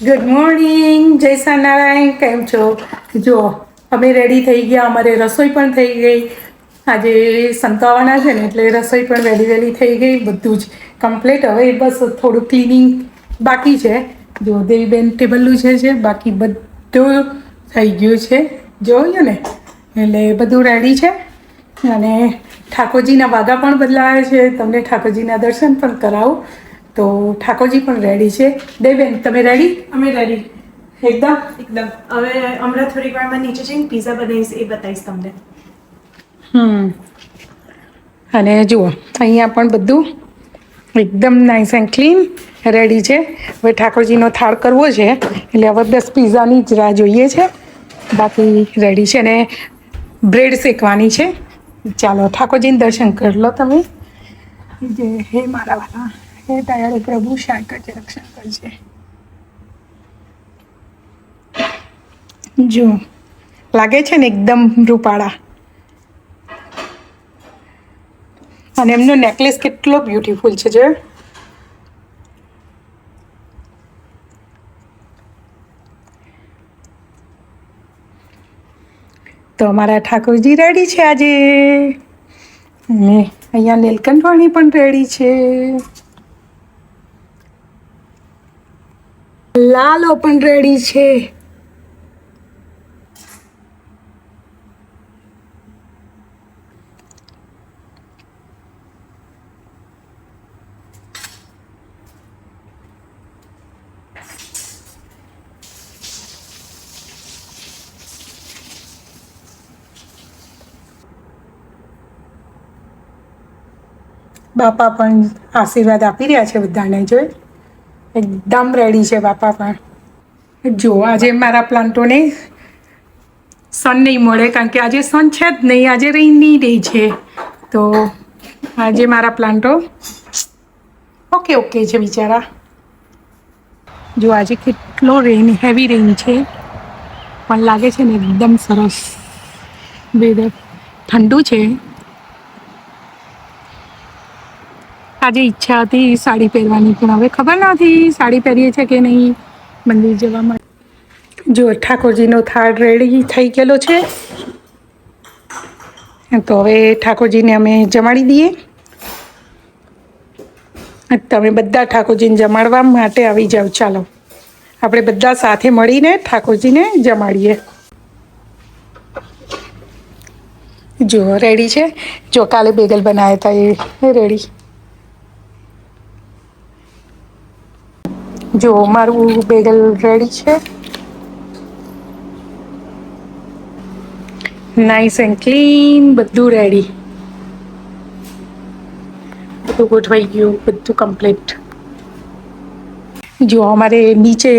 Good morning, જય સ્વામિનારાયણ. કેમ છો? જો અમે રેડી થઈ ગયા, અમારે રસોઈ પણ થઈ ગઈ. આજે સંતાવાના છે ને એટલે રસોઈ પણ વહેલી વહેલી થઈ ગઈ, બધું જ કમ્પ્લીટ. હવે બસ થોડું ક્લિનિંગ બાકી છે. જો દેવીબેન ટેબલ છે, બાકી બધું થઈ ગયું છે. જોયું ને, એટલે બધું રેડી છે. અને ઠાકોરજીના વાઘા પણ બદલાયા છે, તમને ઠાકોરજીના દર્શન પણ કરાવું. તો ઠાકોરજી પણ રેડી છે. દેવબેન, તમે રેડી? અમે રેડી એકદમ. એકદમ. હવે હમણાં થોડીક વારમાં નીચે જઈને પીઝા બનાવીશ, એ બતાવીશ તમને. અને જુઓ, અહીંયા પણ બધું એકદમ નાઇસ એન્ડ ક્લીન રેડી છે. હવે ઠાકોરજીનો થાળ કરવો છે, એટલે હવે બસ પીઝાની જ રાહ જોઈએ છે. બાકી રેડી છે ને બ્રેડ શેકવાની છે. ચાલો ઠાકોરજીને દર્શન કરી લો તમે. જે હે મારા વાલા, હે દયાળુ પ્રભુ, શાય કરજે, રક્ષણ કરજે. જો લાગે છે ને એકદમ રૂપાળા. અને એમનો નેકલેસ કેટલો બ્યુટીફુલ છે. જો તો અમારા ઠાકોરજી રેડી છે આજે. અને અહીંયા નીલકંઠવાણી પણ રેડી છે. લાલો પણ રેડી છે. બાપા પણ આશીર્વાદ આપી રહ્યા છે બધાને. જોઈ, એકદમ રેડી છે બાપા પણ. જો આજે મારા પ્લાન્ટોને સન નહીં મળે, કારણ કે આજે સન છે જ નહીં, આજે રેની ડે છે. તો આજે મારા પ્લાન્ટો ઓકે છે બિચારા. જો આજે કેટલો રેન, હેવી રેન છે, પણ લાગે છે ને એકદમ સરસ વેધર. ઠંડુ છે. આજે ઈચ્છા હતી સાડી પહેરવાની, પણ હવે ખબર નથી સાડી પહેરીએ છે કે નહીં મંદિર જવા માટે. જો ઠાકોરજીનો થાળ રેડી થઈ ગયેલો છે. તો હવે ઠાકોરજીને અમે જમાડી દઈએ. તમે બધા ઠાકોરજીને જમાડવા માટે આવી જાઓ. ચાલો આપણે બધા સાથે મળીને ઠાકોરજીને જમાડીએ. જો રેડી છે. જો કાલે બેગલ બનાવ્યા હતા એ રેડી. જો મારું બેગલ રેડી છે. નાઇસ એન્ડ ક્લીન, બધું રેડી. બધું ગોઠવાઈ ગયું, બધું કમ્પ્લીટ. જો અમારે નીચે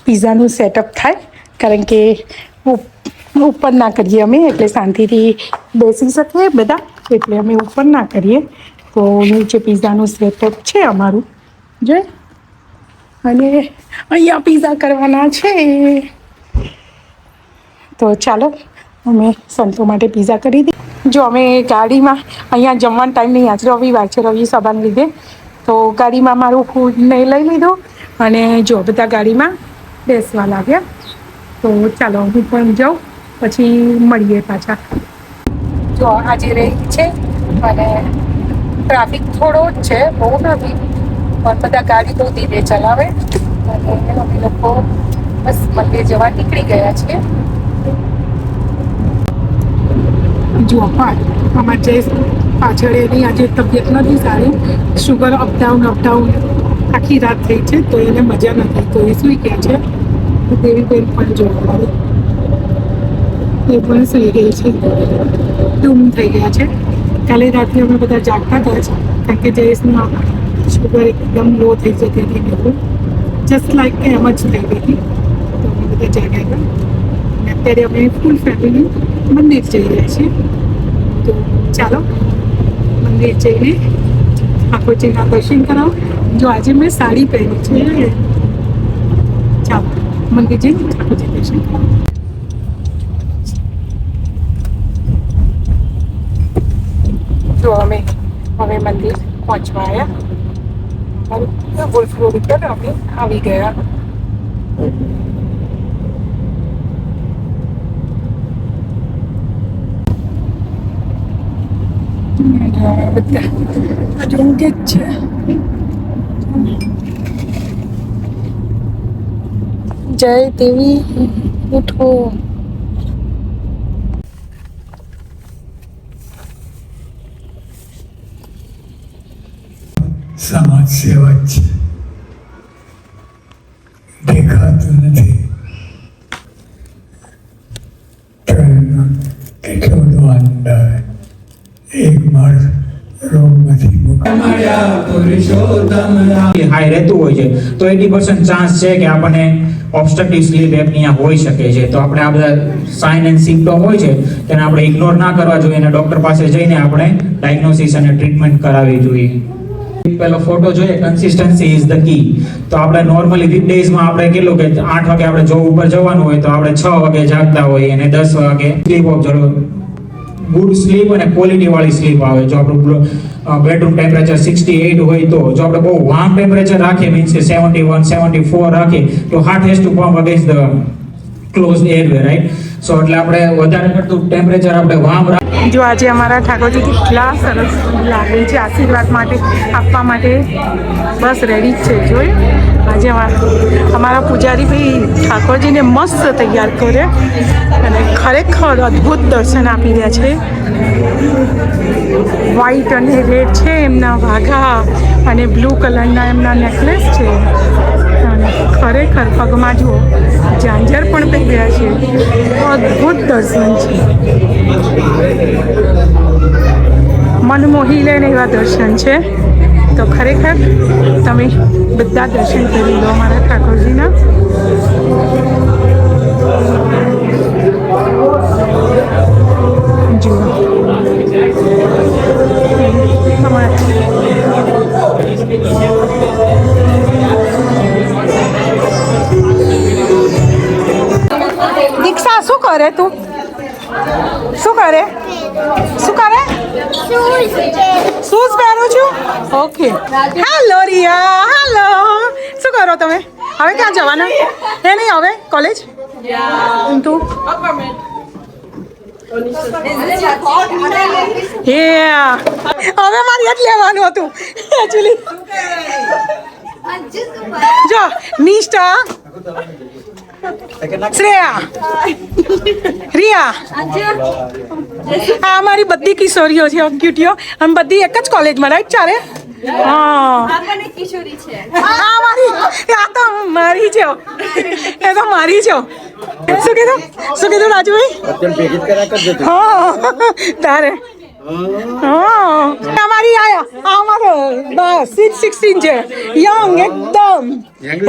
પીઝાનું સેટઅપ થાય, કારણ કે ઉપર ના કરીએ અમે, એટલે શાંતિથી બેસી શકીએ બધા, એટલે અમે ઉપર ના કરીએ. તો નીચે પીઝાનું સેટઅપ છે અમારું. જો, અને અહીંયા પીઝા કરવાના છે. તો ચાલો અમે સંતો માટે પીઝા કરી દઈએ. જો અમે ગાડીમાં, અહીંયા જમવાનો ટાઈમ નહીં, આજ રવિવાર છે, રવિ સભાને લીધે તો ગાડીમાં મારું ફૂડ નહીં લઈ લીધું. અને જો બધા ગાડીમાં બેસવા લાગ્યા. તો ચાલો હું પણ જાઉં, પછી મળીએ પાછા. જો આજે રહી છે, અને ટ્રાફિક થોડો જ છે, બહુ નથી, પણ બધા ગાડી બહુ ધીરે ચલાવે. અને અમે લોકો બસ મંદિર જવા નીકળી ગયા છીએ. જુઓ પણ અમારે જયેશ પાછળ એની આજે તબિયત નથી સારી, શુગર અપડાઉન આખી રાત થઈ છે, તો એને મજા નથી, તો એ સુઈ ગયા છે. દેવીબેન પણ જોવા, એ પણ સુઈ ગઈ છે, ડૂમ થઈ ગયા છે. કાલે રાત્રે અમે બધા જાગતા હતા જ, કારણ કે જયેશનું શુગર એકદમ લો થઈ જતી હતી, બિલકુલ જસ્ટ લાઈક કે એમ જ થઈ ગઈ હતી. તો અમે બધા જાગ્યા હતા. અને અત્યારે અમે ફૂલ ફેમિલી મંદિર જઈ રહ્યા છીએ. તો ચાલો મંદિર જઈને ઠાકોરજીના દર્શન કરાવો. જો આજે મેં સાડી પહેરી છે. ચાલો મંદિર જઈને ઠાકોરજી દર્શન કરાવો. જો અમે હવે મંદિર પહોંચવા આવ્યા. વોલ્ફ રોડ ઉપર અમે આવી ગયા. બધા હજુ ઊંઘે જ છે. જય દેવી ઉઠો. સમાજ સેવા જ છે, દેખાતું નથી. કેટલો બધો આનંદ આવે એક માણસ રોગમાંથી મુક્ત. હાઈ રહેતું હોય છે તો 80% ચાન્સ છે કે આપણને ઓબ્સ્ટ્રક્ટિવ સ્લીપ એપનિયા હોઈ શકે છે. તો આપણે આ બધા સાઇન એન્ડ સિમ્પટમ હોય છે તેને આપણે ઇગ્નોર ના કરવા જોઈએ અને ડોક્ટર પાસે જઈને આપણે ડાયગ્નોસિસ અને ટ્રીટમેન્ટ કરાવવી જોઈએ. પેલો ફોટો જોઈએ, કન્સિસ્ટન્સી ઇઝ ધ કી. તો આપણે નોર્મલી વીકડેઝમાં આપણે કેટલું કે 8 વાગે આપણે જોબ ઉપર જવાનું હોય તો આપણે 6 વાગે જાગતા હોઈએ અને 10 વાગે સ્લીપ ઓફ જરૂર ગુડ સ્લીપ અને ક્વોલિટી વાળી સ્લીપ આવે. જો આપણું બેડરૂમ ટેમ્પરેચર 68 હોય તો જો આપણે બહુ વાર્મ ટેમ્પરેચર રાખીએ મીન્સ કે 71 74 રાખીએ તો heart has to pump against the closed airway, right. So એટલે આપણે વધારે પડતું ટેમ્પરેચર આપણે વાર્મ જો આજે અમારા ઠાકોરજી કેટલા સરસ લાગે છે, આશીર્વાદ માટે આપવા માટે બસ રેડી જ છે. જોયું આજે અમારા પૂજારી ભાઈ ઠાકોરજીને મસ્ત તૈયાર કરે અને ખરેખર અદ્ભુત દર્શન આપી રહ્યા છે. વ્હાઈટ અને રેડ છે એમના વાઘા અને બ્લુ કલરના એમના નેકલેસ છે અને ખરેખર પગમાં જુઓ ઝાંઝર પણ પહેર્યા છે. અદ્ભુત દર્શન છે, મન મોહી લે ને એવા દર્શન છે. તો ખરેખર તમે બધા દર્શન કરી લો અમારા ઠાકોરજીના. જુઓ દીક્ષા શું કરે તું? શું કરે? શું કરે? શૂઝ પહેરું છું. ઓકે. Hello Riya, hello. શું કરો તમે? હવે ક્યાં જવાના? હે નહીં હવે કોલેજ? તું? હવે મારે જ લેવાનું હતું એકચ્યુઅલી. જો નિષ્ઠા, શ્રેયા, રિયા, આ અમારી બધી કિશોરીઓ છે, ક્યુટીઓ. અમે બધી એક જ કોલેજમાં, રાઈટ? ચાલે. હા, આ તો મારી છે, એ તો મારી છે. શું કીધું રાજુભાઈ? હા તારે અમારી આયા અમારો 16 છે, યંગ એકદમ,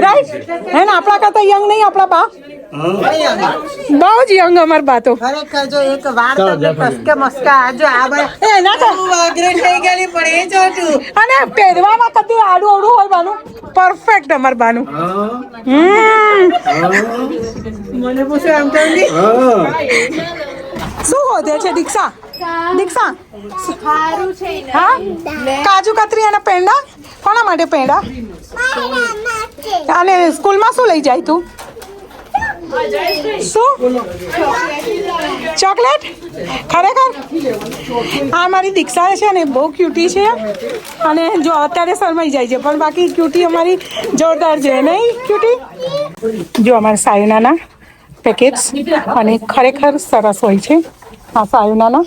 રાઈટ? હે ને આપણા કરતા યંગ નહીં આપણા બા, બહુ જ યંગ અમાર બા તો. ખરેખર જો એક વાર તમે કસકે મસ્કા જો આ એ ના તો અગ્રે થઈ ગયેલી પણ એ જોતું અને પહેરવામાં કદી આડું અવડું હોય બાનું, પરફેક્ટ અમાર બાનું. મને પૂછે આમ કેમ શું હોદે છે દીક્ષા? દીક્ષા સારું છે હા, કાજુ કતરી અને પેંડા. કોના માટે પેંડા? અને સ્કૂલમાં શું લઈ જાય તું? શું ચોકલેટ? ખરેખર આ મારી દીક્ષા છે ને બહુ ક્યુટી છે અને જો અત્યારે શરમાઈ જાય છે પણ બાકી ક્યુટી અમારી જોરદાર છે, નહીં ક્યુટી? જો અમારા સાયુનાના પેકેટ્સ અને ખરેખર સરસ હોય છે આ સાયુનાના.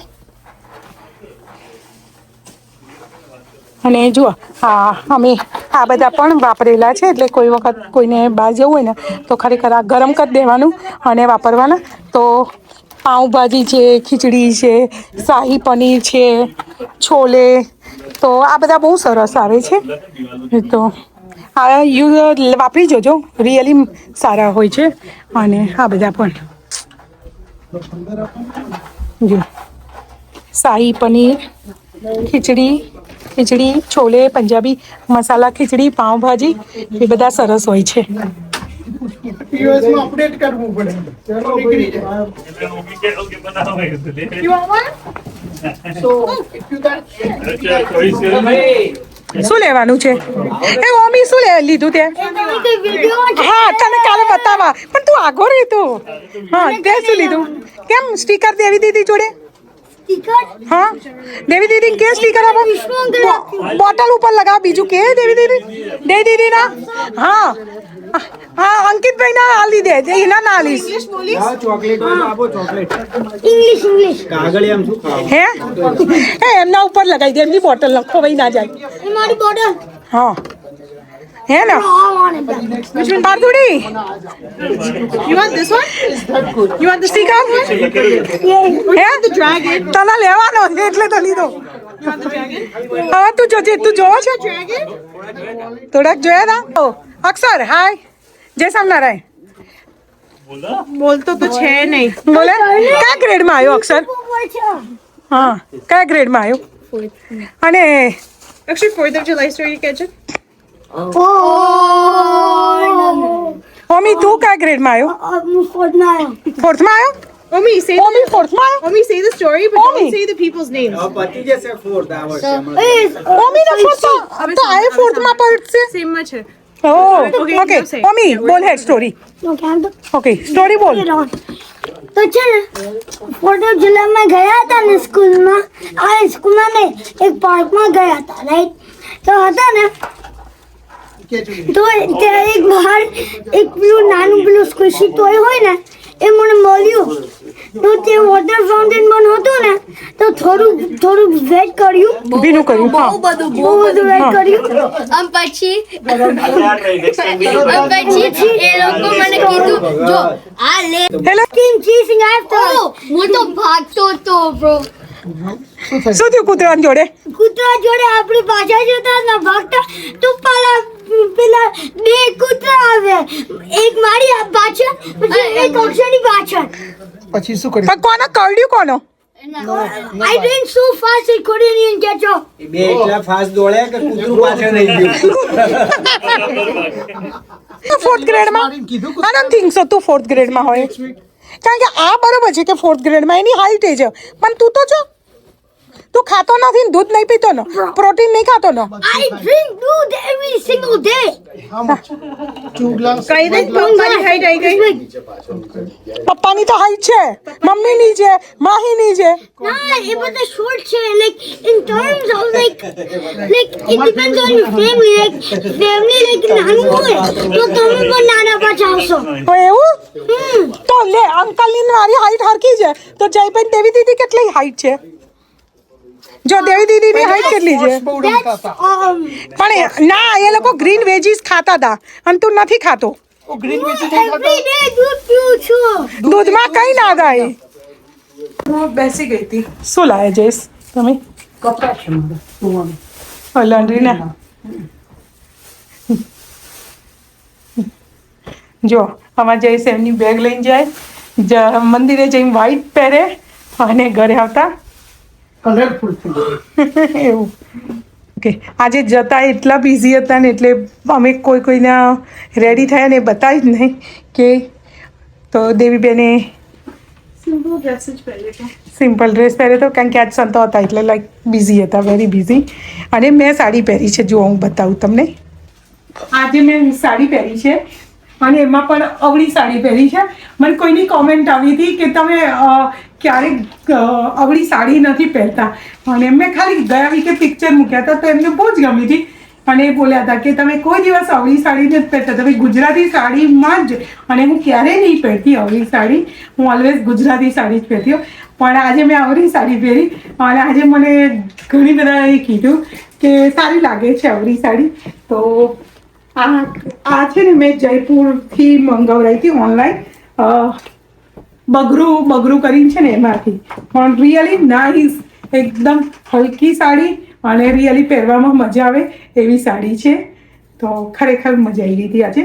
અને જુઓ હા, અમે આ બધા પણ વાપરેલા છે એટલે કોઈ વખત કોઈને બહાર જવું હોય ને તો ખરેખર આ ગરમ કરી દેવાનું અને વાપરવાના. તો પાઉંભાજી છે, ખીચડી છે, શાહી પનીર છે, છોલે, તો આ બધા બહુ સરસ આવે છે. તો આ વાપરી જોજો, રિયલી સારા હોય છે. અને આ બધા પણ જો શાહી પનીર, ખીચડી, છોલે, પંજાબી મસાલા ખીચડી, પાઉંભાજી એ બધા સરસ હોય છે. અપડેટ કરવું પડે. શું લેવાનું છે? એ ઓમી શું લીધું તે? હા તને કાલે બતાવા પણ તું આગો રહી તું હા તે શું લીધું કેમ સ્ટીકર દેવી દીદી જોડે હા દેવી દીદી કે સ્ટીકર આપો બોટલ ઉપર લગાવ બીજું કે દેવી દીદી ના હા હા અંકિતભાઈ ના આલી દે એના ના આલીશ હે એમના ઉપર લગાવી દે એમની બોટલ ખોવાઈ ના જાય હા હે ને પાર્થુડી You want this one? You want the sticker હે તને લેવાનો છે એટલે તો લીધો હા તું જોજે તું જોવો છે થોડાક જોયા તા અક્ષર હાય જય સ્વામિનારાયણ બોલતો તો છે નહીં બોલે કયા ગ્રેડમાં આવ્યો અક્ષર હા કયા ગ્રેડમાં આવ્યો અને Actually, 4th of July story catch it. ઓમી તું કયા ગ્રેડમાં આવ્યો ફોર્થમાં આવ્યો Omi, say ઓમી ફોર્થમાં આવ્યો Omi, say the story, but Omi. don't say the people's names. ઓમી ને ફોર્થમાં તો આ ફોર્થમાં પડશે Same much है. ઓ Okay, ઓકે now say. ઓમી બોલ હેડ સ્ટોરી ઓકે સ્ટોરી બોલ તો છે ને 4th of July માં ગયા હતા ને સ્કૂલમાં સ્કૂલમાં નહીં એક પાર્કમાં ગયા હતા રાઈટ તો હતા ને તો ત્યાં એક બહાર એક પેલું નાનું પેલું સ્ક્વિશી ટોય હોય ને એ મને મળ્યું તો તે વોટર ફાઉન્ટેન પણ હતું ને તો થોડું વેટ કર્યું ભીનું કર્યું હા બહુ બધું વેટ કર્યું પછી એ લોકો મને કીધું જો આ લે hello Team chasing after us. હું તો ભાગતો હતો બ્રો શું થયું કૂતરાની જોડે કૂતરા જોડે આપણી પાછળ જતા ને ભાગતા તો પેલા બે કૂતરા આવ્યા એક મારી પાછળ પછી એક અક્ષરની પાછળ પણ કોનો કરડ્યું કોનો I ran so fast I couldn't even catch up. બે એટલા ફાસ્ટ દોડ્યા કે કૂતરું પાછળ રહી ગયું ફોર્થ ગ્રેડમાં આઈ ડોન્ટ થિંક સો તું ફોર્થ ગ્રેડમાં હોય કારણ કે આ બરોબર છે કે ફોર્થ ગ્રેડમાં એની હાઈટ છે પણ તું તો જો તું ખાતો નથી ને દૂધ નહીં પીતો ને પ્રોટીન નહીં ખાતો ને I drink दूध every single day. कहीं दिन तुम हमारी height आई गई. પપ્પાની તો હાઈટ છે મમ્મીની છે માહીની છે Nah, it was a short chair. Like in terms of like it depends on your family. Like family like નાનું હોય તો તમે પણ નાના પાછા આવશો. એવું તો લે અંકલની ને મારી હાઈટ હરખી છે તો જયભાઈ દેવી દીદી કેટલી હાઈટ છે જો દેવી દીદીની હાઈટ કેટલી છે That's પણ ના એ લોકો ગ્રીન વેજીસ ખાતા હતા અને તું નથી ખાતો every day दूध પીવું છું. દૂધમાં કઈ ના થાય वो बैसी गई थी. શું લાવે જયેશ તમે લોન્ડ્રી ને જો આમાં જયેશ એમની બેગ લઈને જાય મંદિરે જઈને વ્હાઈટ પહેરે અને ઘરે આવતા એવું ઓકે આજે જતા એટલા બિઝી હતા ને એટલે અમે કોઈને રેડી થયા ને એ બતાવી જ નહીં કે તો દેવીબેને સિમ્પલ ડ્રેસ પહેર્યો હતો કારણ કે આજ સંતો હતા એટલે લાઈક બિઝી હતા વેરી બિઝી અને મેં સાડી પહેરી છે જો હું બતાવું તમને આજે મેં સાડી પહેરી છે અને એમાં પણ અવળી સાડી પહેરી છે મને કોઈની કોમેન્ટ આવી હતી કે તમે ક્યારેક અવળી સાડી નથી પહેરતા અને મેં ખાલી ગયા વીકે પિક્ચર મૂક્યા હતા તો એમને બહુ જ ગમી હતી અને એ બોલ્યા હતા કે તમે કોઈ દિવસ અવળી સાડી નથી પહેરતા તમે ગુજરાતી સાડીમાં જ અને હું ક્યારેય નહીં પહેરતી અવળી સાડી હું ઓલવેઝ ગુજરાતી સાડી જ પહેરતી હોઉં પણ આજે મેં અવળી સાડી પહેરી અને આજે મને ઘણી બધાએ કીધું કે સારી લાગે છે અવળી સાડી તો આ છે ને મેં જયપુરથી મંગાવરાઈ હતી ઓનલાઈન બગરું કરીને છે ને એમાંથી પણ રિયલી નાઇસ એકદમ હલકી સાડી અને રિયલી પહેરવામાં મજા આવે એવી સાડી છે તો ખરેખર મજા આવી ગઈ હતી આજે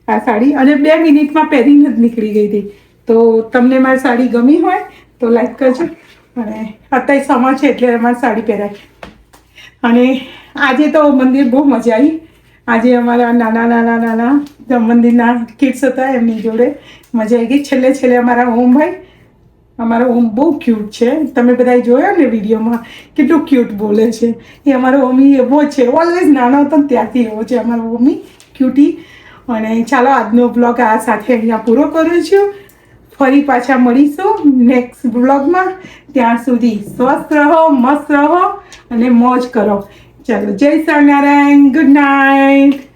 આ સાડી અને 2 મિનિટમાં પહેરીને જ નીકળી ગઈ હતી તો તમને મારી સાડી ગમી હોય તો લાઈક કરજો અને અત્યારે સમય છે એટલે અમારી સાડી પહેરાય અને આજે તો મંદિર બહુ મજા આવી આજે અમારા નાના મંદિરના કિડ્સ હતા એમની જોડે મજા આવી ગઈ છેલ્લે અમારા અમારો ઓમ બહુ ક્યુટ છે તમે બધાએ જોયો ને વિડીયોમાં કેટલું ક્યુટ બોલે છે એ અમારો ઓમી એવો છે ઓલવેઝ નાનો હતો ને ત્યારથી એવો છે અમારો ઓમી ક્યુટી અને ચાલો આજનો બ્લોગ આ સાથે અહીંયા પૂરો કરું છું. ફરી પાછા મળીશું નેક્સ્ટ બ્લોગમાં. ત્યાં સુધી સ્વસ્થ રહો, મસ્ત રહો અને મોજ કરો. ચાલો, જય સ્વામિનારાયણ. Good night.